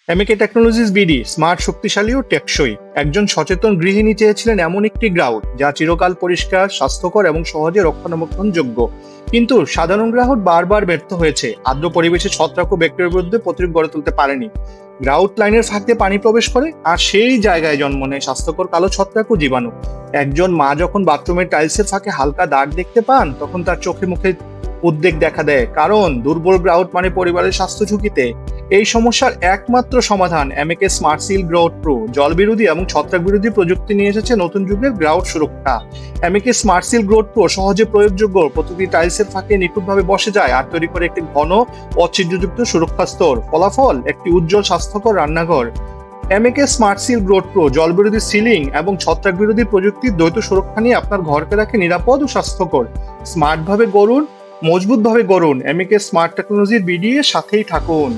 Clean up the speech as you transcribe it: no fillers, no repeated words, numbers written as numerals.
এমএকে technologies BD smart, শক্তিশালী ও টেকসই। একজন সচেতন গৃহিণী চেয়েছিলেন এমন একটি গ্রাউট যা চিরকাল পরিষ্কার, স্বাস্থ্যকর এবং সহজে রক্ষণাবেক্ষণযোগ্য। কিন্তু সাধারণ গ্রাহক বারবার ব্যর্থ হয়েছে, আর্দ্র পরিবেশে ছত্রাক ও ব্যাকটেরিয়ার বিরুদ্ধে প্রতিরোধ গড়ে তুলতে পারেনি। গ্রাউট লাইনের ফাঁক দিয়ে পানি প্রবেশ করে আর সেই জায়গায় জন্ম নেয় স্বাস্থ্যকর কালো ছত্রাক ও জীবাণু। একজন মা যখন বাথরুমের টাইলসের ফাঁকে হালকা দাগ দেখতে পান, তখন তার চোখে মুখে উদ্বেগ দেখা দেয়, কারণ দুর্বল গ্রাউট মানে পরিবারের স্বাস্থ্য ঝুঁকিতে। এই সমস্যার একমাত্র সমাধান এমএকে স্মার্ট সিল গ্রাউট প্রো। জল বিরোধী এবং ছত্রাক বিরোধী প্রযুক্তি নিয়ে এসেছে নতুন যুগের গ্রাউট সুরক্ষা। এমএকে স্মার্ট সিল গ্রাউট প্রো সহজে প্রয়োগযোগ্য, প্রতিটি টাইলসের ফাঁকে নিখুঁতভাবে বসে যায় আর তৈরি করে একটি ঘন অছিদ্রযুক্ত সুরক্ষা স্তর। ফলাফল একটি উজ্জ্বল স্বাস্থ্যকর রান্নাঘর। এমএকে স্মার্ট সিল গ্রাউট প্রো জল বিরোধী সিলিং এবং ছত্রাক বিরোধী প্রযুক্তির দ্বৈত সুরক্ষা নিয়ে আপনার ঘরকে রাখে নিরাপদ ও স্বাস্থ্যকর। স্মার্ট ভাবে গড়ুন, মজবুত ভাবে গড়ুন। এমএকে স্মার্ট টেকনোলজির বিডি এর সাথেই থাকুন।